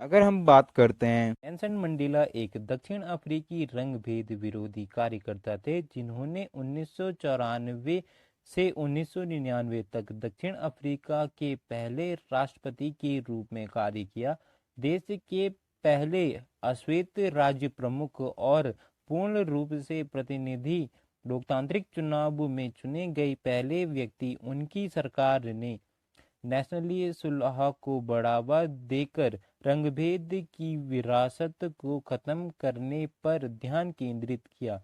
अगर हम बात करते हैं, नेल्सन मंडेला एक दक्षिण अफ्रीकी रंगभेद विरोधी कार्यकर्ता थे जिन्होंने 1994 से 1999 तक दक्षिण अफ्रीका के पहले राष्ट्रपति के रूप में कार्य किया। देश के पहले अश्वेत राज्य प्रमुख और पूर्ण रूप से प्रतिनिधि लोकतांत्रिक चुनाव में चुने गए पहले व्यक्ति, उनकी सरकार ने नेशनली सुलह को बढ़ावा देकर रंगभेद की विरासत को खत्म करने पर ध्यान केंद्रित किया।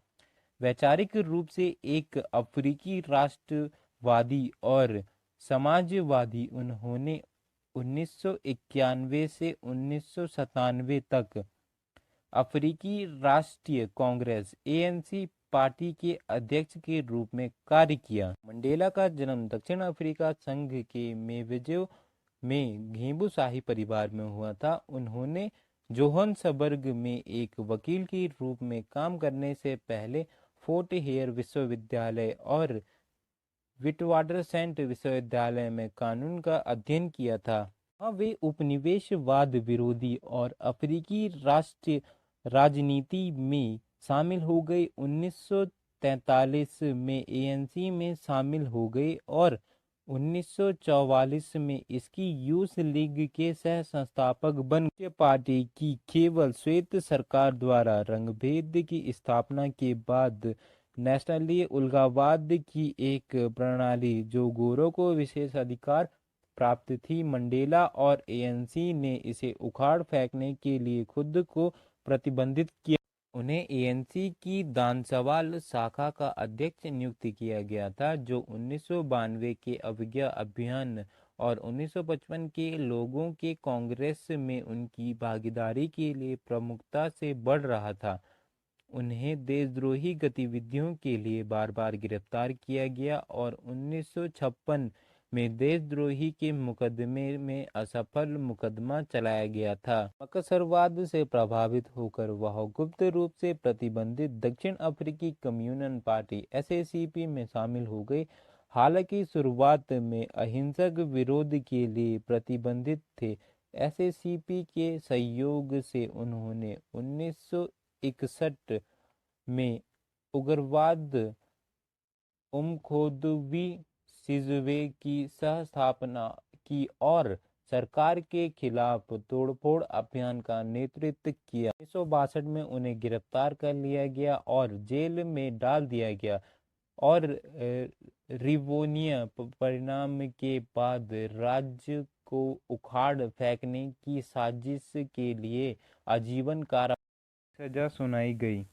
वैचारिक रूप से एक अफ्रीकी राष्ट्रवादी और समाजवादी, उन्होंने 1991 से 1997 तक अफ्रीकी राष्ट्रीय कांग्रेस एएनसी पार्टी के अध्यक्ष के रूप में कार्य किया। मंडेला का जन्म दक्षिण अफ्रीका संघ के मेवेजो में घेबुशाही परिवार में हुआ था। उन्होंने जोहान्सबर्ग में एक वकील के रूप में काम करने से पहले फोर्ट हेयर विश्वविद्यालय और विटवाटरसेंट विश्वविद्यालय में कानून का अध्ययन किया था। वहाँ वे उपनिवेशवाद विरोधी और अफ्रीकी राष्ट्रीय राजनीति में शामिल हो गए। 1943 में एएनसी में शामिल हो गए और 1944 में इसकी यूथ लीग के सह संस्थापक बन गए। पार्टी की केवल श्वेत सरकार द्वारा रंगभेद की स्थापना के बाद नेशनली उलगावाद की एक प्रणाली जो गोरों को विशेष अधिकार प्राप्त थी, मंडेला और एएनसी ने इसे उखाड़ फेंकने के लिए खुद को प्रतिबंधित किया। उन्हें एएनसी की दानसवाल शाखा का अध्यक्ष नियुक्त किया गया था, जो 1992 के अवज्ञा अभियान और 1955 के लोगों के कांग्रेस में उनकी भागीदारी के लिए प्रमुखता से बढ़ रहा था। उन्हें देशद्रोही गतिविधियों के लिए बार बार गिरफ्तार किया गया और 1956 में देशद्रोही के मुकदमे में असफल मुकदमा चलाया गया था। मकसरवाद से प्रभावित होकर वह गुप्त रूप से प्रतिबंधित दक्षिण अफ्रीकी कम्युनिस्ट पार्टी एसएसीपी में शामिल हो गए। हालांकि शुरुआत में अहिंसक विरोध के लिए प्रतिबंधित थे, एसएसीपी के सहयोग से उन्होंने 1961 में उग्रवाद उमखोदुवी सिजवे की सह-स्थापना की और सरकार के खिलाफ तोड़फोड़ अभियान का नेतृत्व किया। 1962 में उन्हें गिरफ्तार कर लिया गया और जेल में डाल दिया गया और रिवोनिया परिणाम के बाद राज्य को उखाड़ फेंकने की साजिश के लिए आजीवन कारावास की सजा सुनाई गई।